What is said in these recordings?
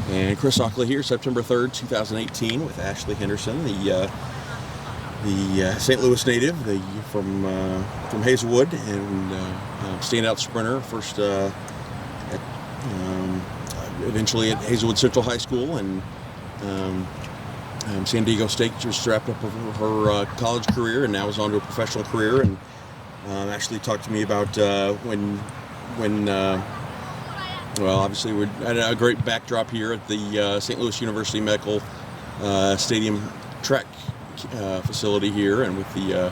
And Chris Ockley here, September 3rd, 2018, with Alison Henderson, the St. Louis native, from Hazelwood, and standout sprinter. First, eventually at Hazelwood Central High School, and San Diego State just wrapped up her college career, and now is on to a professional career. And actually talked to me about when. Well, obviously, we had a great backdrop here at the St. Louis University Medical Stadium track facility here, and with the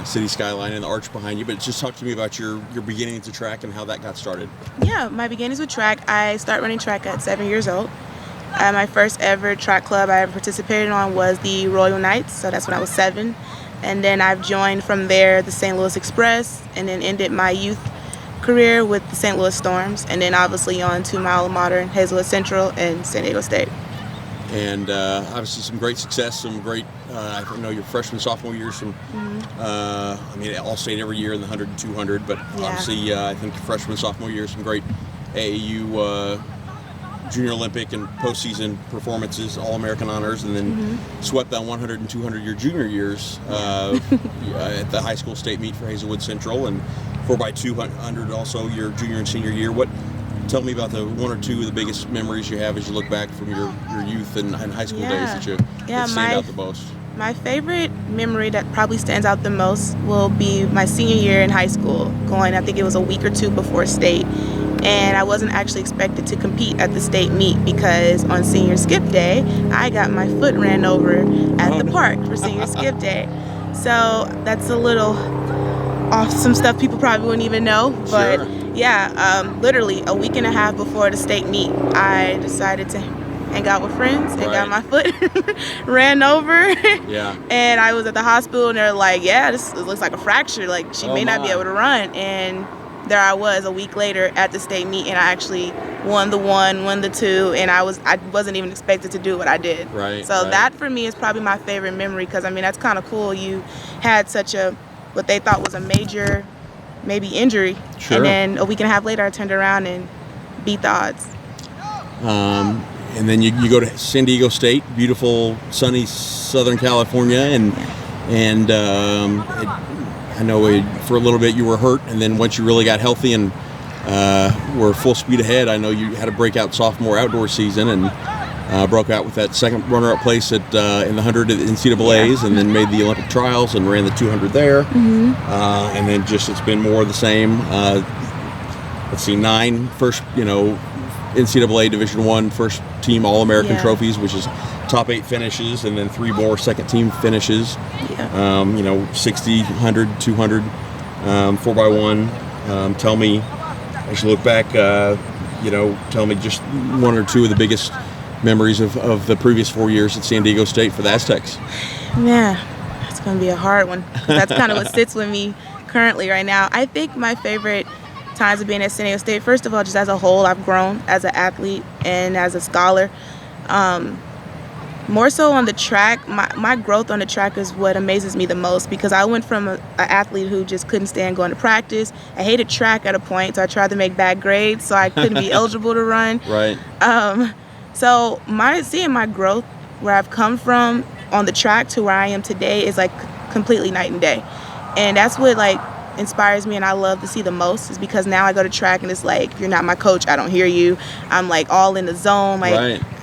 city skyline and the arch behind you. But just talk to me about your beginnings of track and how that got started. Yeah, my beginnings with track, I started running track at 7 years old. My first ever track club I ever participated on was the Royal Knights, so that's when I was 7. And then I've joined from there the St. Louis Express, and then ended my youth career with the St. Louis Storms, and then obviously on to my alma mater, Hazelwood Central and San Diego State. And obviously some great success, some great, I know your freshman, sophomore years, some, I mean, All-State every year in the 100 and 200, but obviously I think your freshman, sophomore years, some great AAU Junior Olympic and postseason performances, All-American honors, and then swept that 100 and 200 your junior years at the high school state meet for Hazelwood Central, and 4x200 also your junior and senior year. Tell me about the one or two of the biggest memories you have as you look back from your youth and high school days that stand out the most. My favorite memory that probably stands out the most will be my senior year in high school, I think it was a week or two before state. And I wasn't actually expected to compete at the state meet because on senior skip day, I got my foot ran over at the park for senior skip day. So that's a little off some stuff people probably wouldn't even know. But literally a week and a half before the state meet, I decided to hang out with friends and got my foot ran over. And I was at the hospital, and they're like, this looks like a fracture. Like, she may not be able to run. And there I was a week later at the state meet, and I actually won the 1, won the 2, and I wasn't even expected to do what I did. That for me is probably my favorite memory, because I mean, that's kind of cool. You had such what they thought was a major maybe injury, and then a week and a half later I turned around and beat the odds. And then you go to San Diego State, beautiful sunny Southern California, and I know for a little bit you were hurt, and then once you really got healthy and were full speed ahead, I know you had a breakout sophomore outdoor season and broke out with that second runner-up place in the 100 at the NCAAs, and then made the Olympic trials and ran the 200 there. And then it's been more of the same. 9 first, NCAA Division I first team All-American trophies, which is top 8 finishes, and then 3 more second team finishes. 60, 100, 200, 4x1. Tell me, as you look back, tell me just one or two of the biggest memories of the previous 4 years at San Diego State for the Aztecs. Yeah, that's going to be a hard one. That's kind of what sits with me currently right now. I think my favorite times of being at San Diego State, first of all, just as a whole, I've grown as an athlete and as a scholar. More so on the track, my growth on the track is what amazes me the most, because I went from an athlete who just couldn't stand going to practice. I hated track at a point, so I tried to make bad grades so I couldn't be eligible to run. So seeing my growth, where I've come from on the track to where I am today, is like completely night and day. And that's what inspires me and I love to see the most, is because now I go to track and it's like, if you're not my coach, I don't hear you. I'm all in the zone.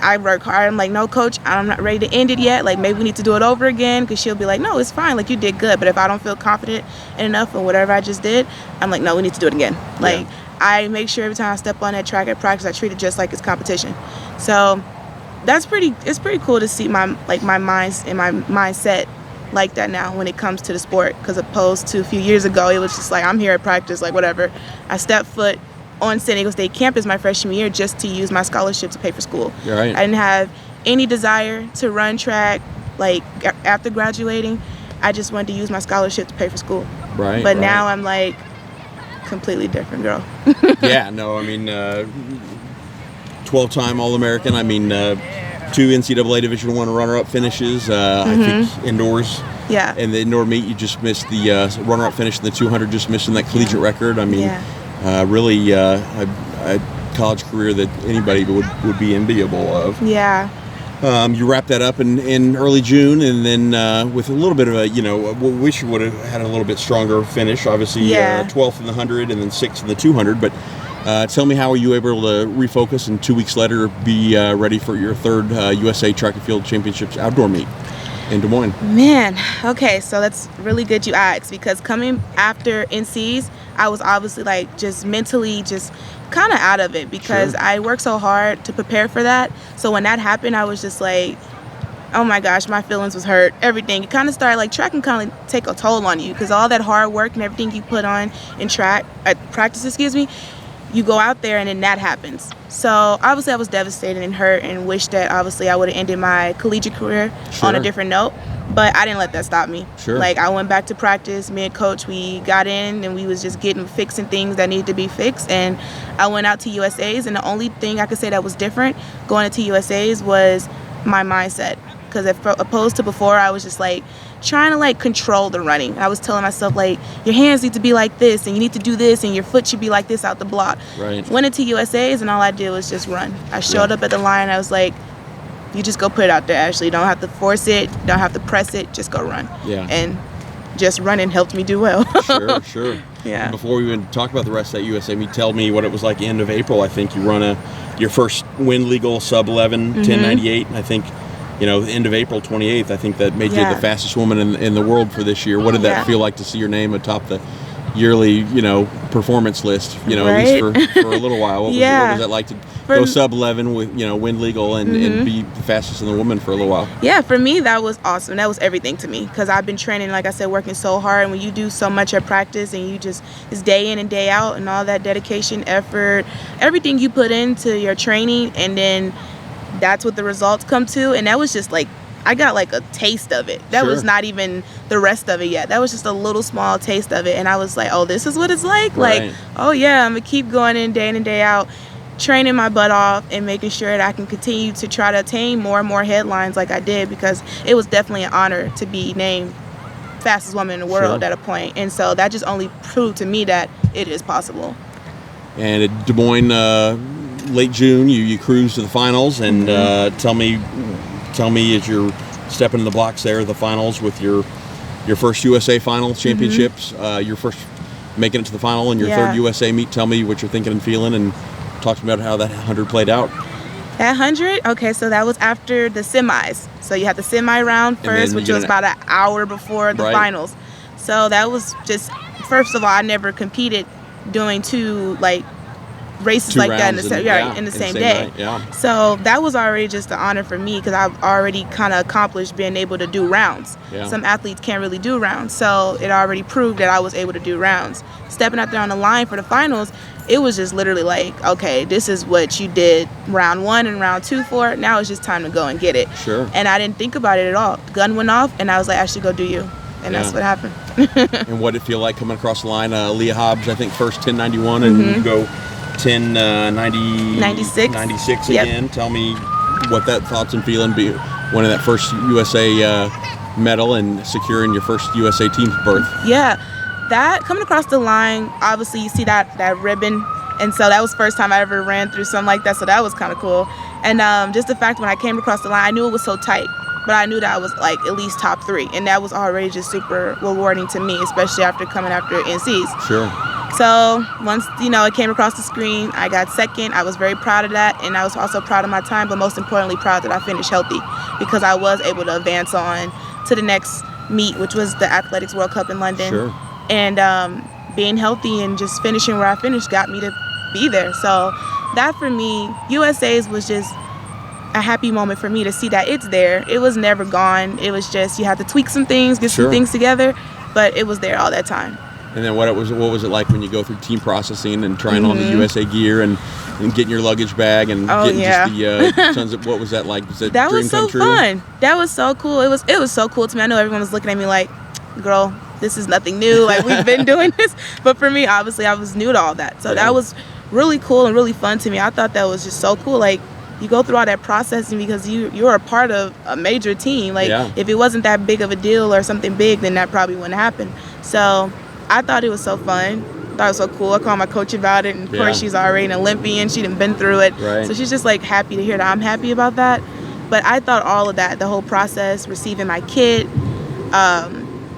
I work hard. I'm like, no, coach, I'm not ready to end it yet. Maybe we need to do it over again, because she'll be like, no, it's fine. You did good. But if I don't feel confident enough in whatever I just did, I'm like, no, we need to do it again. I make sure every time I step on that track at practice, I treat it just like it's competition. So it's pretty cool to see my minds and my mindset like that now when it comes to the sport, because opposed to a few years ago, it was just I'm here at practice, whatever. I stepped foot on San Diego State campus my freshman year just to use my scholarship to pay for school. I didn't have any desire to run track after graduating. I just wanted to use my scholarship to pay for school. But now I'm completely different girl. 12-time All-American. 2 NCAA Division I runner-up finishes. I think indoors. And the indoor meet, you just missed the runner-up finish in the 200, just missing that collegiate record. Really, I college career that anybody would be enviable of. Yeah. You wrapped that up in early June, and then with a little bit of a, we wish you would have had a little bit stronger finish. Obviously, 12th in the 100 and then 6th in the 200. But tell me, how were you able to refocus and 2 weeks later be ready for your third USA Track and Field Championships outdoor meet in Des Moines? Man, okay, so that's really good you asked, because coming after NCs, I was obviously like just mentally just kind of out of it, because I worked so hard to prepare for that. So when that happened, I was just like, oh my gosh, my feelings was hurt, everything. It kind of started, like, track can kind of take a toll on you, because all that hard work and everything you put on in practice, you go out there and then that happens. So obviously I was devastated and hurt and wished that obviously I would have ended my collegiate career on a different note. But I didn't let that stop me. Like, I went back to practice. Me and coach, we got in and we was just fixing things that needed to be fixed. And I went out to USA's, and the only thing I could say that was different going into USA's was my mindset. Because opposed to before, I was just like trying to like control the running. I was telling myself, like, your hands need to be like this, and you need to do this, and your foot should be like this out the block. Went into USA's, and all I did was just run. I showed up at the line. I was like, you just go put it out there, Ashley. You don't have to force it. Don't have to press it. Just go run. And just running helped me do well. Sure. Yeah. Before we even talk about the rest of that USA meet, tell me what it was like end of April. I think you run your first wind legal sub 11, 10:98. And I think, end of April 28th, I think that made you the fastest woman in the world for this year. What did that feel like to see your name atop the yearly, performance list, at least for a little while? What was that like to go sub 11 with, wind legal and be the fastest in the woman for a little while? Yeah, for me, that was awesome. That was everything to me, because I've been training, like I said, working so hard. And when you do so much at practice and it's day in and day out, and all that dedication, effort, everything you put into your training, and then that's what the results come to. And that was just like, I got like a taste of it. That was not even the rest of it yet. That was just a little small taste of it. And I was like, oh, this is what it's like? Like, oh yeah, I'm gonna keep going in and day out, training my butt off and making sure that I can continue to try to attain more and more headlines like I did, because it was definitely an honor to be named fastest woman in the world at a point. And so that just only proved to me that it is possible. And at Des Moines, late June, you cruised to the finals, and tell me as you're stepping in the blocks there, the finals with your first USA final championships, your first making it to the final and your third USA meet. Tell me what you're thinking and feeling, and talk to me about how that 100 played out. That 100, okay, so that was after the semis. So you had the semi round first, which was about an hour before the finals. So that was just, first of all, I never competed doing two races like that in the same day. So that was already just an honor for me, because I've already kind of accomplished being able to do rounds. Some athletes can't really do rounds, so it already proved that I was able to do rounds. Stepping out there on the line for the finals, it was just literally like, okay, this is what you did round 1 and round 2 for. Now it's just time to go and get it. And I didn't think about it at all. The gun went off, and I was like, Ashley, go do you. And that's what happened. And what did it feel like coming across the line? Leah Hobbs, I think, first 10:91, and you go 10:96 again. Tell me what that thoughts and feeling be winning that first USA medal and securing your first USA team berth. That coming across the line, obviously you see that ribbon, and so that was the first time I ever ran through something like that, so that was kind of cool. And just the fact when I came across the line, I knew it was so tight, but I knew that I was like at least top 3, and that was already just super rewarding to me, especially after coming after NCs. So once, it came across the screen, I got second. I was very proud of that, and I was also proud of my time, but most importantly proud that I finished healthy, because I was able to advance on to the next meet, which was the Athletics World Cup in London. And being healthy and just finishing where I finished got me to be there. So that for me, USA's was just a happy moment for me to see that it's there. It was never gone. It was just, you had to tweak some things, get some things together, but it was there all that time. And then what was it like when you go through team processing and trying on the USA gear and getting your luggage bag and getting just the tons of, what was that like? Was that dream come true? Fun. That was so cool. It was so cool to me. I know everyone was looking at me like, girl, this is nothing new. Like, we've been doing this. But for me, obviously, I was new to all that. So that was really cool and really fun to me. I thought that was just so cool. Like, you go through all that processing because you're a part of a major team. Like, if it wasn't that big of a deal or something big, then that probably wouldn't happen. So I thought it was so fun. thought it was so cool. I called my coach about it, and of course she's already an Olympian. She done been through it. Right. So she's just like happy to hear that I'm happy about that. But I thought all of that, the whole process, receiving my kit,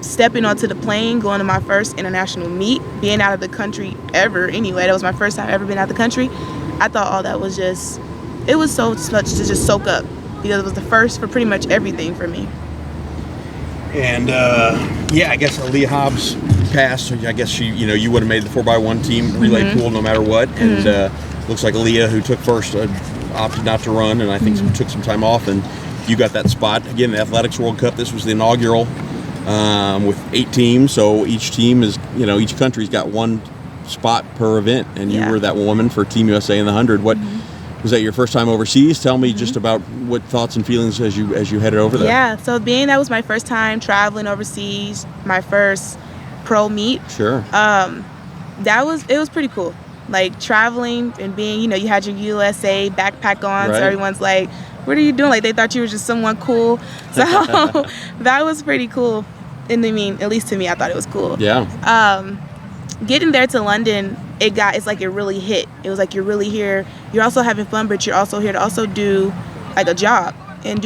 stepping onto the plane, going to my first international meet, being out of the country ever anyway. That was my first time ever been out of the country. I thought all that was just, it was so much to just soak up because it was the first for pretty much everything for me. And I guess Aaliyah Hobbs passed. So I guess you would have made the 4x1 team relay pool no matter what. And looks like Aaliyah, who took first, opted not to run, and I think took some time off. And you got that spot again. The Athletics World Cup. This was the inaugural with 8 teams. So each team is, each country's got one spot per event, and you were that woman for Team USA in the 100. What was that your first time overseas? Tell me just about what thoughts and feelings as you headed over there. Yeah, so being that was my first time traveling overseas, my first pro meet. Sure. It was pretty cool. Like traveling and being, you had your USA backpack on, so everyone's like, "What are you doing?" Like they thought you were just someone cool. So that was pretty cool. And I mean, at least to me, I thought it was cool. Yeah. Getting there to London, it's like it really hit. It was like you're really here. You're also having fun, but you're also here to also do like a job and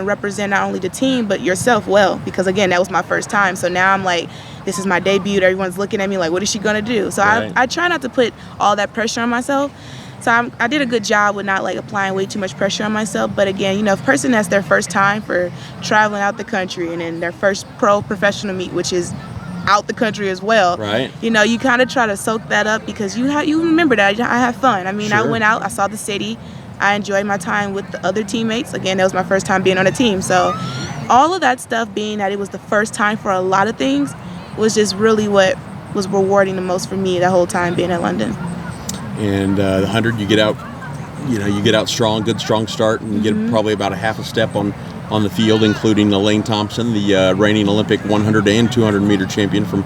represent not only the team but yourself well. Because again, that was my first time. So now I'm like, this is my debut. Everyone's looking at me like, what is she gonna do? So I try not to put all that pressure on myself. So I did a good job with not like applying way too much pressure on myself. But again, if a person that's their first time for traveling out the country and then their first professional meet, which is out the country as well, right? You kind of try to soak that up because you remember that I have fun. I mean, I went out, I saw the city, I enjoyed my time with the other teammates. Again, that was my first time being on a team. So all of that stuff, being that it was the first time for a lot of things, was just really what was rewarding the most for me the whole time being in London. And the 100, you get out strong, good strong start, and you get probably about a half a step on the field, including Elaine Thompson, the reigning Olympic 100 and 200 meter champion from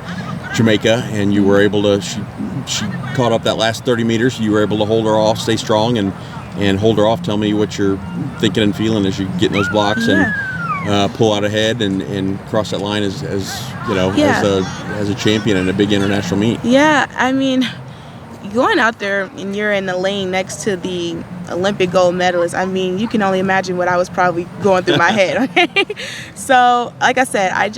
Jamaica, and you were able to. She caught up that last 30 meters. You were able to hold her off, stay strong, and hold her off. Tell me what you're thinking and feeling as you get in those blocks and pull out ahead and cross that line as a champion in a big international meet. Yeah, I mean, going out there and you're in the lane next to the Olympic gold medalist, I mean, you can only imagine what I was probably going through my head. Okay? So, like I said, I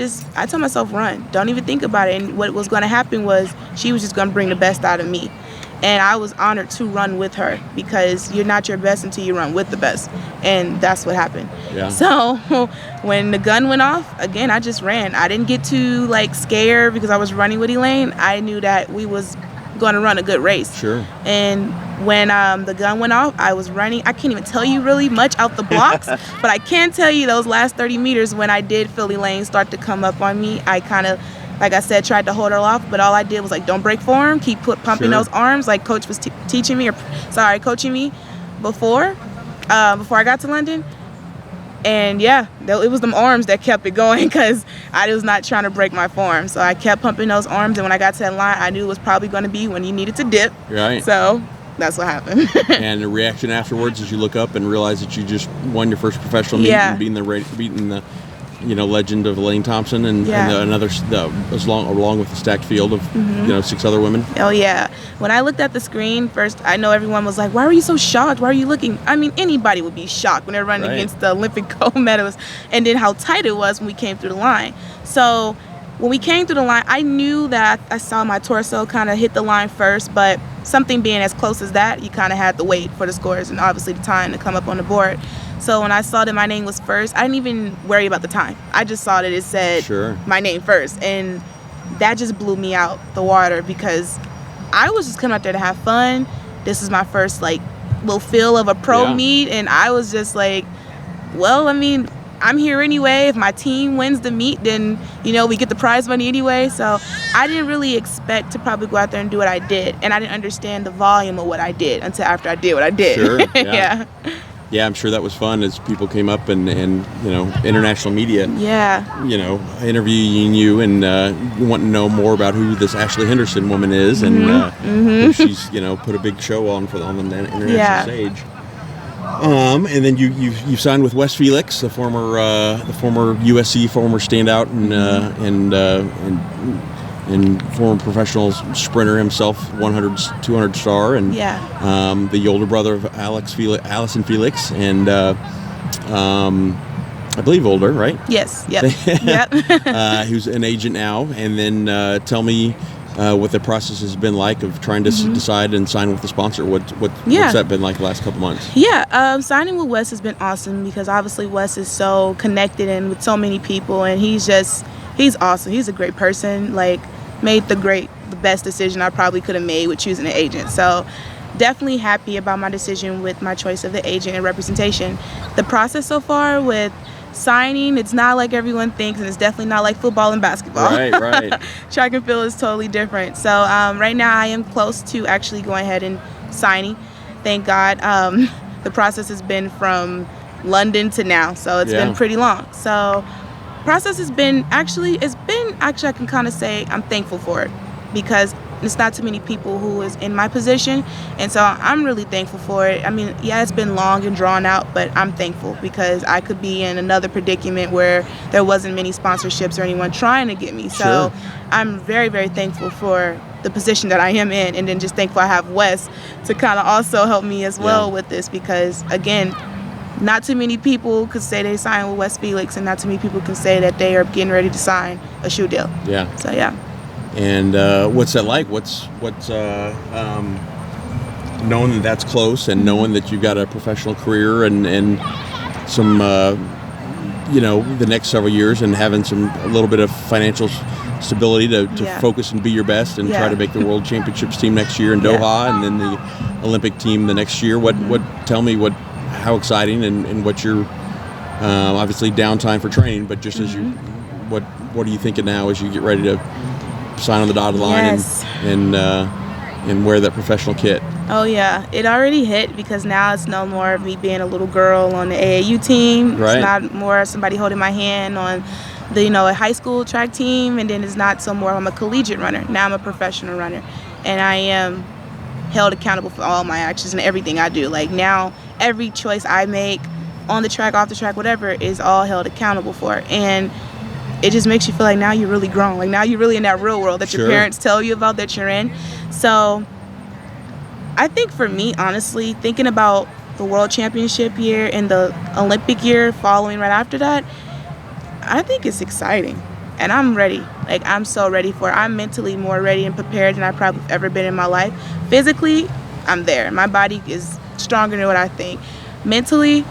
told myself, run. Don't even think about it. And what was going to happen was she was just going to bring the best out of me. And I was honored to run with her because you're not your best until you run with the best. And that's what happened. Yeah. So when the gun went off, again, I just ran. I didn't get too scared because I was running with Elaine. I knew that we was going to run a good race. Sure. And when the gun went off, I was running. I can't even tell you really much out the blocks, but I can tell you those last 30 meters when I did feel Elaine start to come up on me, I kind of, like I said, tried to hold her off, but all I did was don't break form, keep pumping those arms like coach was coaching me before I got to London. And it was them arms that kept it going because I was not trying to break my form. So I kept pumping those arms, and when I got to that line, I knew it was probably going to be when you needed to dip. Right. So that's what happened. And the reaction afterwards as you look up and realize that you just won your first professional meet and beating the legend of Elaine Thompson and along with the stacked field of 6 other women. Oh yeah. When I looked at the screen first, I know everyone was like, "Why were you so shocked? Why are you looking?" I mean, anybody would be shocked when they're running against the Olympic gold medalist, and then how tight it was when we came through the line. So when we came through the line, I knew that I saw my torso kind of hit the line first, but something being as close as that, you kind of had to wait for the scores and obviously the time to come up on the board. So when I saw that my name was first, I didn't even worry about the time. I just saw that it said my name first, and that just blew me out the water because I was just coming out there to have fun. This is my first little feel of a pro meet, and I was just like, well, I mean, I'm here anyway. If my team wins the meet, then we get the prize money anyway. So I didn't really expect to probably go out there and do what I did, and I didn't understand the volume of what I did until after I did what I did. Sure. Yeah. Yeah, I'm sure that was fun as people came up and international media, interviewing you and wanting to know more about who this Ashley Henderson woman is and she's put a big show on on the international stage. And then you signed with West Felix, the former USC former standout and and former professional sprinter himself, 100, 200 star, and the older brother of Alison Felix, and I believe older, right? Yes. Yep. Who's an agent now. And then tell me what the process has been like of trying to decide and sign with the sponsor. What's that been like the last couple months? Yeah, signing with Wes has been awesome because obviously Wes is so connected and with so many people, and he's awesome. He's a great person. Like, made the best decision I probably could have made with choosing an agent. So definitely happy about my decision with my choice of the agent and representation. The process so far with signing, it's not like everyone thinks, and it's definitely not like football and basketball. Right. Track and field is totally different. So right now I am close to actually going ahead and signing. Thank God. The process has been from London to now, so it's been pretty long. So process has been actually I can kind of say I'm thankful for it because it's not too many people who is in my position, and so I'm really thankful for it. I mean, yeah, it's been long and drawn out, but I'm thankful because I could be in another predicament where there wasn't many sponsorships or anyone trying to get me. So I'm very, very thankful for the position that I am in, and then just thankful I have Wes to kind of also help me as well with this because, again, not too many people could say they signed with West Felix, and not too many people can say that they are getting ready to sign a shoe deal. Yeah. So, yeah. And what's that like? What's knowing that that's close and knowing that you've got a professional career and some, the next several years and having a little bit of financial stability to focus and be your best and try to make the World Championships team next year in Doha and then the Olympic team the next year. Tell me how exciting and what your obviously downtime for training, but just as you, what are you thinking now as you get ready to sign on the dotted line and wear that professional kit? Oh yeah, it already hit because now it's no more of me being a little girl on the AAU team. Right. It's not more somebody holding my hand on the a high school track team, and then it's not so more I'm a collegiate runner. Now I'm a professional runner, and I am held accountable for all my actions and everything I do. Like now, every choice I make on the track, off the track, whatever, is all held accountable for. And it just makes you feel like now you're really grown. Like now you're really in that real world that your parents tell you about that you're in. So I think for me, honestly, thinking about the World Championship year and the Olympic year following right after that, I think it's exciting. And I'm ready. Like, I'm so ready for it. I'm mentally more ready and prepared than I've probably ever been in my life. Physically, I'm there. My body is stronger than what I think. Mentally,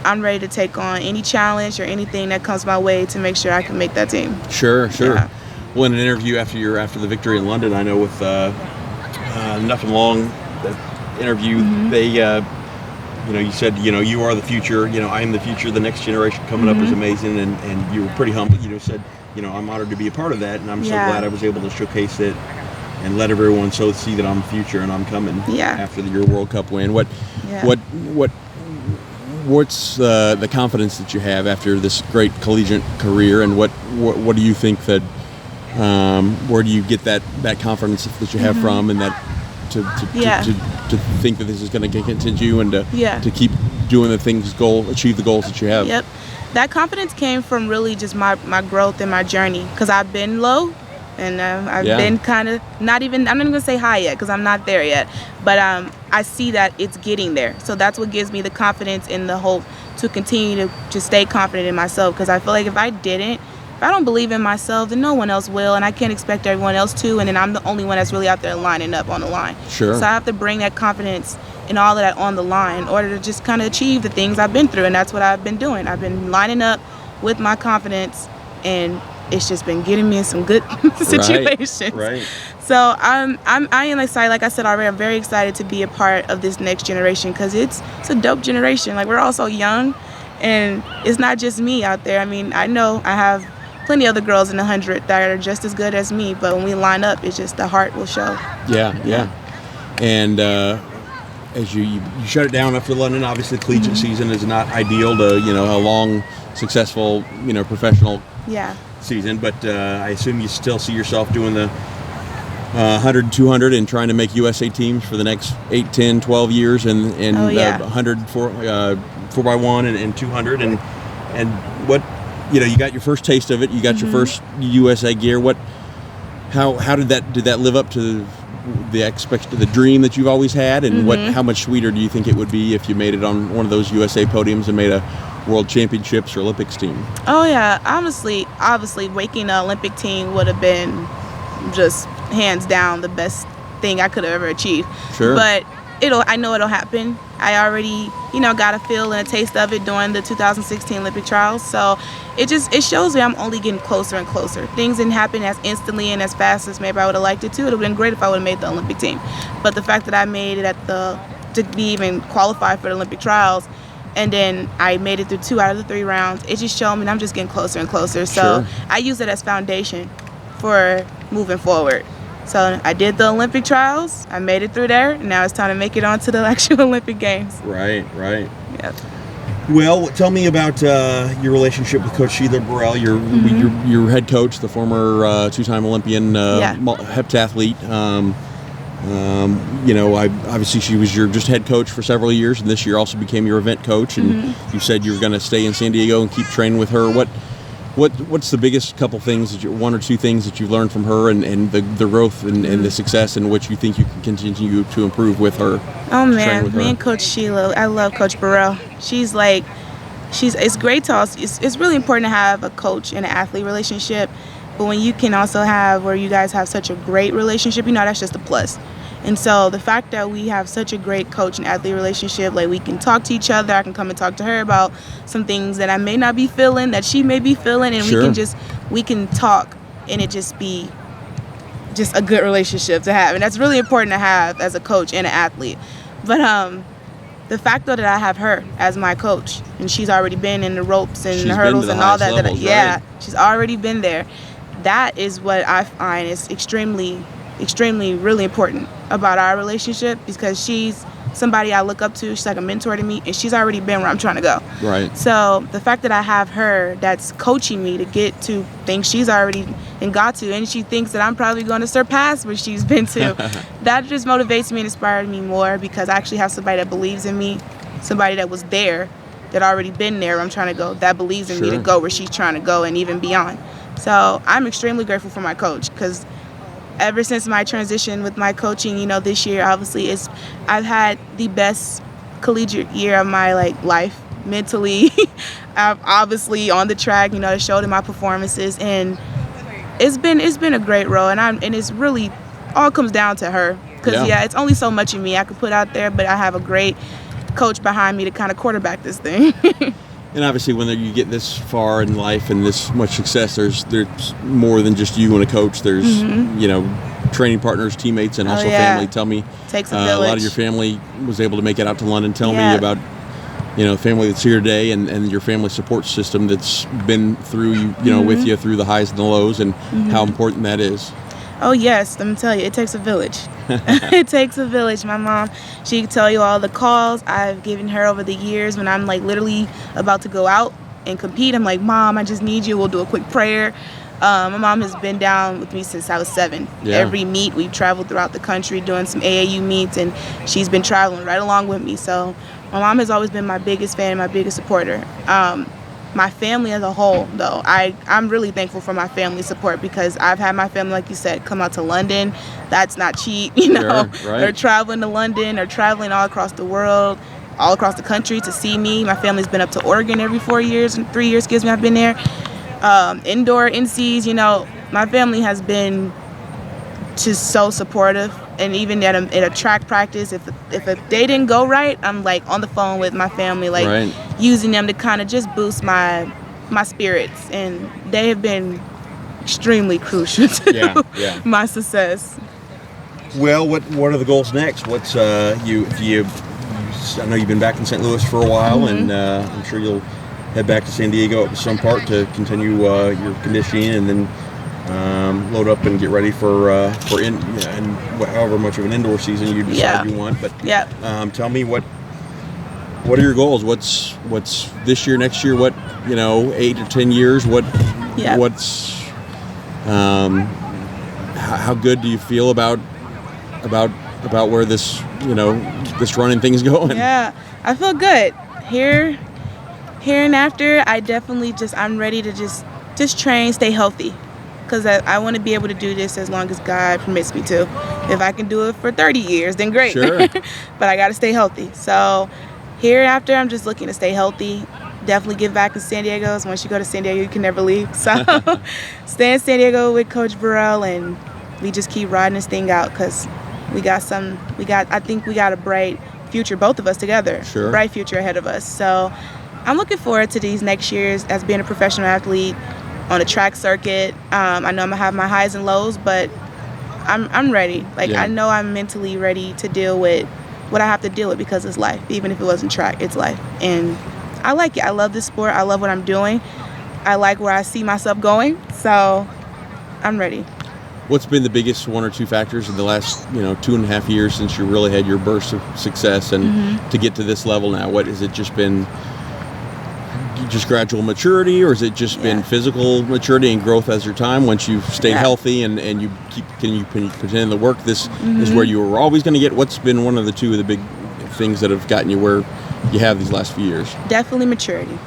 I'm ready to take on any challenge or anything that comes my way to make sure I can make that team. Sure. Yeah. Well, in an interview after the victory in London, I know with Nothing Long, the interview, they, you said, you are the future. I am the future. The next generation coming up is amazing, and you were pretty humble. Said, I'm honored to be a part of that, and I'm so glad I was able to showcase it and let everyone see that I'm the future and I'm coming after your World Cup win. What's the confidence that you have after this great collegiate career, and what do you think that where do you get that confidence that you have from, and that to think that this is going to continue and to keep doing the things, achieve the goals that you have? Yep, that confidence came from really just my growth and my journey, because I've been low. And I've been kind of I'm not even going to say high yet because I'm not there yet. But I see that it's getting there. So that's what gives me the confidence and the hope to continue to stay confident in myself. Because I feel like if I don't believe in myself, then no one else will. And I can't expect everyone else to. And then I'm the only one that's really out there lining up on the line. Sure. So I have to bring that confidence and all of that on the line in order to just kind of achieve the things I've been through. And that's what I've been doing. I've been lining up with my confidence, and it's just been getting me in some good situations. Right. So I am excited. Like I said already, I'm very excited to be a part of this next generation, because it's a dope generation. Like, we're all so young, and it's not just me out there. I mean, I know I have plenty of other girls in the 100 that are just as good as me, but when we line up, it's just the heart will show. Yeah. And as you shut it down after London, obviously the collegiate season is not ideal to a long, successful professional season, but I assume you still see yourself doing the 100 and 200 and trying to make USA teams for the next 8, 10, 12 years, and 100 4x1 and 200, and what you got your first taste of it, you got your first USA gear. How did that live up to the dream that you've always had, and how much sweeter do you think it would be if you made it on one of those USA podiums and made a World Championships or Olympics team? Oh yeah, honestly, obviously making an Olympic team would have been just hands down the best thing I could have ever achieved. Sure. But I know it'll happen. I already, got a feel and a taste of it during the 2016 Olympic trials. So it shows me I'm only getting closer and closer. Things didn't happen as instantly and as fast as maybe I would have liked it to. It would have been great if I would have made the Olympic team. But the fact that I made it to be even qualified for the Olympic trials, and then I made it through 2 out of the 3 rounds, it just showed me I'm just getting closer and closer. So Sure. I use it as foundation for moving forward. So I did the Olympic trials, I made it through there, and now it's time to make it on to the actual Olympic Games. Right. Yep. Well, tell me about your relationship with Coach Sheila Burrell, your head coach, the former 2-time Olympian heptathlete. Obviously she was your just head coach for several years, and this year also became your event coach. And you said you were going to stay in San Diego and keep training with her. What's the biggest couple things, 1 or 2 things that you've learned from her, and the growth and the success in which you think you can continue to improve with her? Oh man, me and Coach Sheila, I love Coach Burrell. It's great to also, it's really important to have a coach and an athlete relationship, but when you can also have where you guys have such a great relationship, that's just a plus. And so the fact that we have such a great coach and athlete relationship, like we can talk to each other, I can come and talk to her about some things that I may not be feeling, that she may be feeling, and Sure. we can talk, and it just be just a good relationship to have. And that's really important to have as a coach and an athlete. But the fact though that I have her as my coach, and she's already been in the ropes and the hurdles and all that, levels, right? She's already been there. That is what I find is extremely really important about our relationship, because she's somebody I look up to. She's like a mentor to me, and she's already been where I'm trying to go. Right. So the fact that I have her that's coaching me to get to things she's already and got to, and she thinks that I'm probably going to surpass what she's been to, that just motivates me and inspires me more, because I actually have somebody that believes in me, somebody that was there, that already been there where I'm trying to go, that believes in me to go where she's trying to go and even beyond. So I'm extremely grateful for my coach, because ever since my transition with my coaching, this year, obviously, I've had the best collegiate year of my life, mentally. I've obviously on the track, it showed in my performances, and it's been a great role, and it's really all comes down to her, because it's only so much of me I could put out there, but I have a great coach behind me to kind of quarterback this thing. And obviously, when you get this far in life and this much success, there's more than just you and a coach. There's training partners, teammates, and also family. Tell me, takes a a lot of your family was able to make it out to London. Tell me about family that's here today, and your family support system that's been through with you through the highs and the lows, and how important that is. Oh yes, let me tell you, it takes a village. It takes a village. My mom, she can tell you all the calls I've given her over the years when I'm literally about to go out and compete. I'm like, Mom, I just need you. We'll do a quick prayer. My mom has been down with me since I was 7. Yeah. Every meet, we've traveled throughout the country doing some AAU meets, and she's been traveling right along with me. So my mom has always been my biggest fan, my biggest supporter. My family as a whole, though, I'm really thankful for my family support, because I've had my family, like you said, come out to London. That's not cheap, Sure, right. They're traveling to London, they're traveling all across the world, all across the country to see me. My family's been up to Oregon every 4 years, and 3 years, I've been there. Indoor, NCs, my family has been just so supportive. And even at a track practice, if a day didn't go right, I'm on the phone with my family, using them to kind of just boost my spirits, and they have been extremely crucial to my success. Well, what are the goals next? What's I know you've been back in St. Louis for a while, and I'm sure you'll head back to San Diego at some part to continue your conditioning, and then load up and get ready for however much of an indoor season you decide you want. But tell me what are your goals? What's this year, next year? What 8 or 10 years? What's how good do you feel about where this this running thing is going? Yeah, I feel good here and after. I definitely I'm ready to just train, stay healthy. because I want to be able to do this as long as God permits me to. If I can do it for 30 years, then great. Sure. But I got to stay healthy. So hereafter, I'm just looking to stay healthy. Definitely get back in San Diego. So once you go to San Diego, you can never leave. So stay in San Diego with Coach Burrell, and we just keep riding this thing out, because I think we got a bright future, both of us together. Sure. Bright future ahead of us. So I'm looking forward to these next years as being a professional athlete on a track circuit. I know I'm gonna have my highs and lows, but I'm ready. Like, Yeah. I know I'm mentally ready to deal with what I have to deal with, because it's life. Even if it wasn't track, it's life. And I like it. I love this sport. I love what I'm doing. I like where I see myself going. So I'm ready. What's been the biggest one or two factors in the last 2.5 years since you really had your burst of success and to get to this level now? What has it just been? Just gradual maturity, or has it just been physical maturity and growth as your time? Once you've stayed healthy and you continue the work, this is where you were always going to get. What's been one of the two of the big things that have gotten you where you have these last few years? Definitely maturity.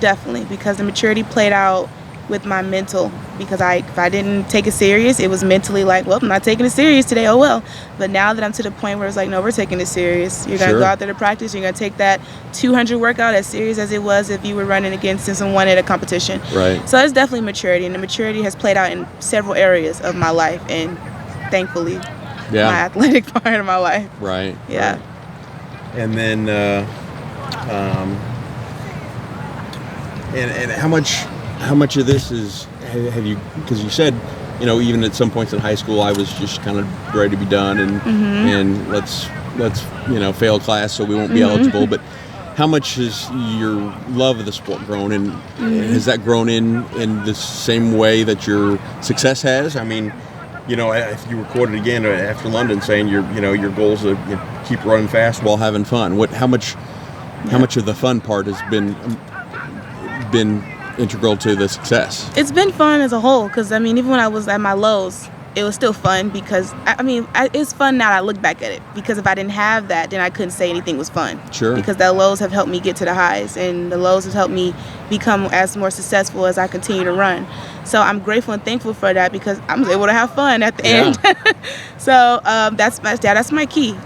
Definitely, because the maturity played out with my mental, because if I didn't take it serious, it was mentally like, well, I'm not taking it serious today, oh well. But now that I'm to the point where it's like, no, we're taking it serious. You're going to go out there to practice. You're going to take that 200 workout as serious as it was if you were running against someone at a competition. Right. So it's definitely maturity, and the maturity has played out in several areas of my life, and thankfully, my athletic part of my life. Right. Yeah. Right. And then, and how much of this have you, because you said, even at some points in high school, I was just kind of ready to be done and let's fail class so we won't be eligible. But how much has your love of the sport grown, and has that grown in the same way that your success has? I mean, if you were quoted again after London saying your goals are keep running fast while having fun. How much of the fun part has been integral to the success? It's been fun as a whole, because even when I was at my lows, it was still fun, because it's fun now that I look back at it, because if I didn't have that, then I couldn't say anything was fun. Sure. Because the lows have helped me get to the highs, and the lows have helped me become as more successful as I continue to run. So I'm grateful and thankful for that, because I was able to have fun at the end. So that's my key.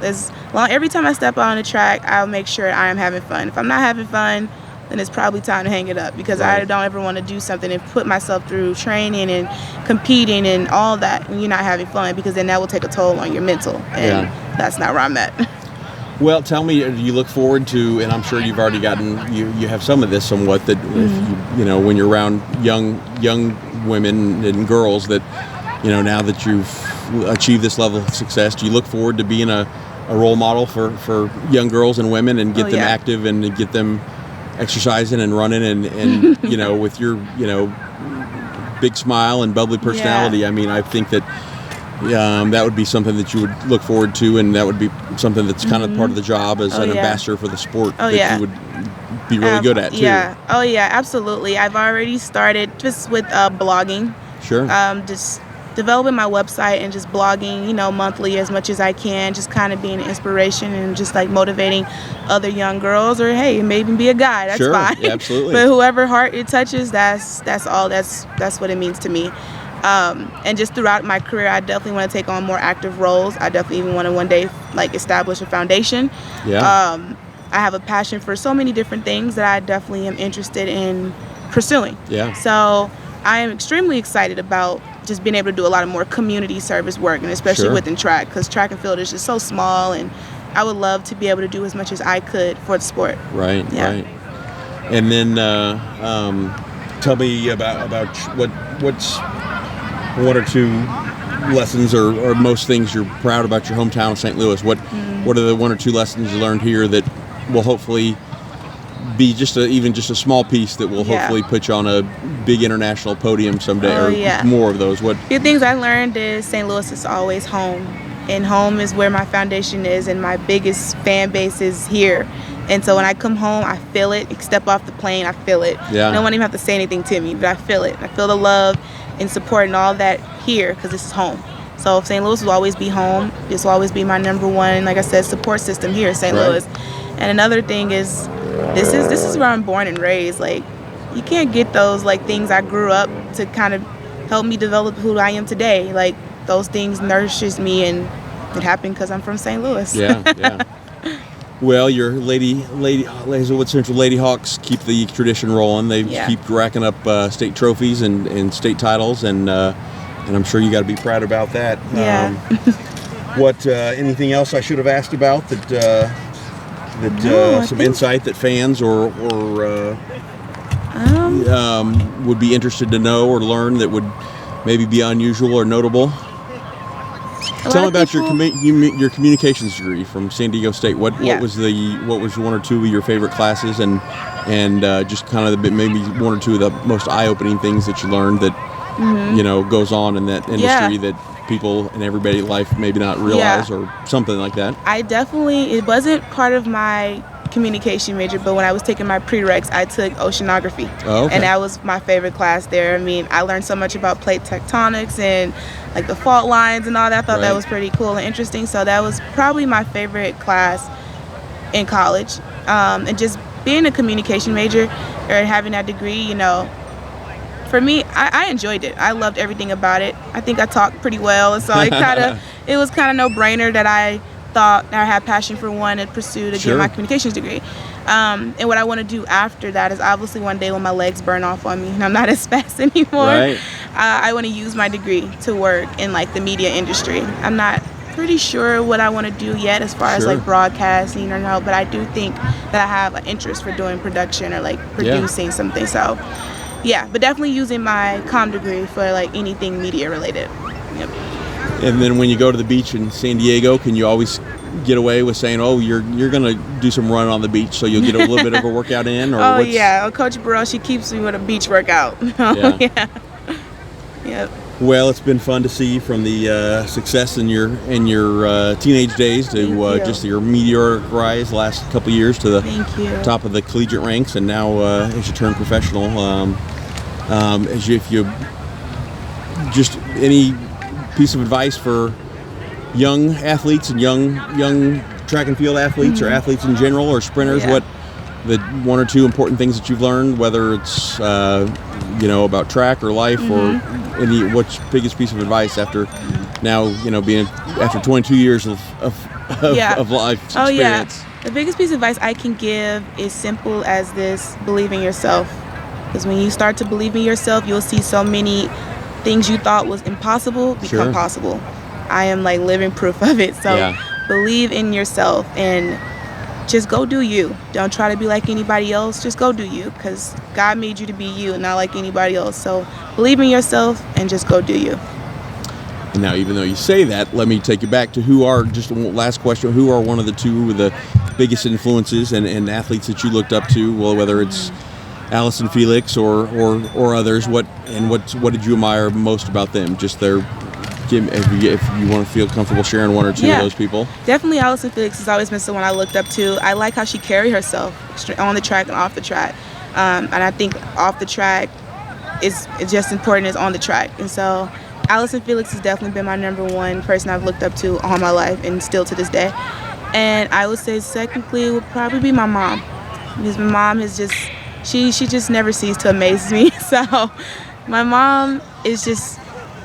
Every time I step out on the track, I'll make sure I am having fun. If I'm not having fun, then it's probably time to hang it up, because I don't ever want to do something and put myself through training and competing and all that when you're not having fun, because then that will take a toll on your mental, and that's not where I'm at. Well, tell me, do you look forward to, and I'm sure you've already you have some of this somewhat, that if when you're around young women and girls that, now that you've achieved this level of success, do you look forward to being a role model for young girls and women, and get them active and get them exercising and running and with your big smile and bubbly personality? I mean, I think that that would be something that you would look forward to, and that would be something that's kind of part of the job as an ambassador for the sport that you would be really good at too. Oh yeah, absolutely. I've already started just with blogging. Sure. Just developing my website and just blogging, monthly as much as I can, just kind of being an inspiration and just like motivating other young girls, or hey, maybe be a guy, that's fine. Yeah, absolutely. But whoever heart it touches, that's all. That's what it means to me. And just throughout my career, I definitely want to take on more active roles. I definitely even want to one day establish a foundation. I have a passion for so many different things that I definitely am interested in pursuing. So I am extremely excited about just being able to do a lot of more community service work, and especially within track, because track and field is just so small, and I would love to be able to do as much as I could for the sport. Right. And then tell me about what's one or two lessons or most things you're proud about your hometown of St. Louis. What are the one or two lessons you learned here that will hopefully be even just a small piece that will hopefully put you on a big international podium someday, or more of those? What few things I learned is St. Louis is always home, and home is where my foundation is, and my biggest fan base is here. And so when I come home, I feel it. Step off the plane, I feel it. No one even have to say anything to me, but I feel it. I feel the love and support and all that here, because this is home. So St. Louis will always be home. This will always be my number one, like I said, support system here in St. Louis. And another thing is, this is where I'm born and raised. Like, you can't get those like things I grew up to kind of helped me develop who I am today. Like, those things nourishes me, and it happened because I'm from St. Louis. Yeah. Well, your Hazelwood Central Lady Hawks keep the tradition rolling. They keep racking up state trophies and state titles, and I'm sure you got to be proud about that. Yeah. What anything else I should have asked about some insight that fans or would be interested to know or learn that would maybe be unusual or notable? Tell me about your communications degree from San Diego State. What was one or two of your favorite classes, and just kind of maybe one or two of the most eye-opening things that you learned that goes on in that industry that people in everyday life maybe not realize or something like that. It wasn't part of my communication major, but when I was taking my prereqs, I took oceanography. Oh, okay. And that was my favorite class there. I mean, I learned so much about plate tectonics and like the fault lines and all that. I thought that was pretty cool and interesting. So that was probably my favorite class in college. And just being a communication major or having that degree, for me, I enjoyed it. I loved everything about it. I think I talked pretty well, and so it was kind of no-brainer that I thought I had passion for one and pursue to get my communications degree. And what I want to do after that is obviously one day when my legs burn off on me and I'm not as fast anymore, I want to use my degree to work in like the media industry. I'm not pretty sure what I want to do yet as far as like broadcasting or no, but I do think that I have an interest for doing production or like producing something. So yeah, but definitely using my comm degree for like anything media related. Yep. And then when you go to the beach in San Diego, can you always get away with saying, "Oh, you're gonna do some run on the beach, so you'll get a little bit of a workout in"? Or Coach Burrell, she keeps me with a beach workout. Yep. Well, it's been fun to see from the success in your teenage days to just your meteoric rise the last couple of years to the top of the collegiate ranks, and now as you turn professional. If you just any piece of advice for young athletes and young track and field athletes or athletes in general or sprinters, what the one or two important things that you've learned, whether it's about track or life or what's your biggest piece of advice after now being after 22 years of life experience? The biggest piece of advice I can give is simple as this: believe in yourself. Because when you start to believe in yourself, you'll see so many things you thought was impossible become possible. I am like living proof of it. So believe in yourself and just go do you. Don't try to be like anybody else. Just go do you, because God made you to be you, not like anybody else. So believe in yourself and just go do you. And now, even though you say that, let me take you back to just last question, who are one of the two of the biggest influences and athletes that you looked up to? Well, whether it's Alison Felix or others, what did you admire most about them? Just if you want to feel comfortable sharing one or two of those people. Definitely Alison Felix has always been someone I looked up to. I like how she carried herself on the track and off the track. And I think off the track is just important as on the track. And so Alison Felix has definitely been my number one person I've looked up to all my life and still to this day. And I would say secondly would probably be my mom. Because my mom is just, she just never ceases to amaze me. So my mom is just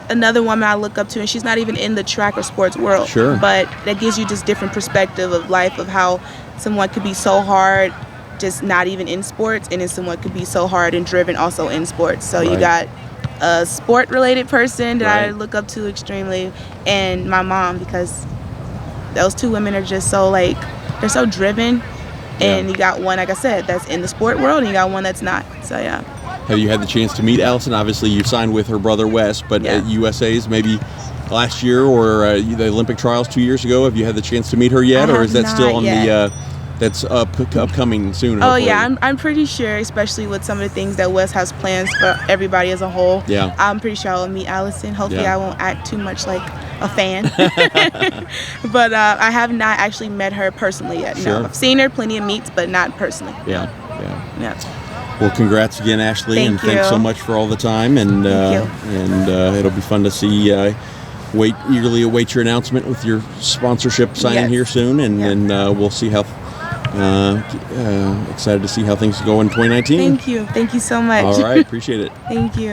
another woman I look up to, and she's not even in the track or sports world. Sure. But that gives you just different perspective of life, of how someone could be so hard just not even in sports, and then someone could be so hard and driven also in sports. So you got a sport-related person that I look up to extremely, and my mom, because those two women are just so they're so driven. And you got one, like I said, that's in the sport world, and you got one that's not. So yeah. Have you had the chance to meet Alison? Obviously, you signed with her brother Wes, but at USA's maybe last year or the Olympic trials 2 years ago, have you had the chance to meet her yet, or is that still on the? That's upcoming soon? Oh yeah, I'm pretty sure, especially with some of the things that Wes has plans for everybody as a whole. Yeah. I'm pretty sure I will meet Alison. Hopefully, I won't act too much like a fan. But I have not actually met her personally yet. Sure. No, I've seen her plenty of meets, but not personally. Yeah. Yeah. Well, congrats again, Ashley, Thank you. Thanks so much for all the time. And it'll be fun to see. Eagerly await your announcement with your sponsorship signing here soon, and then we'll see how. Excited to see how things go in 2019. Thank you so much. All right, appreciate it. Thank you.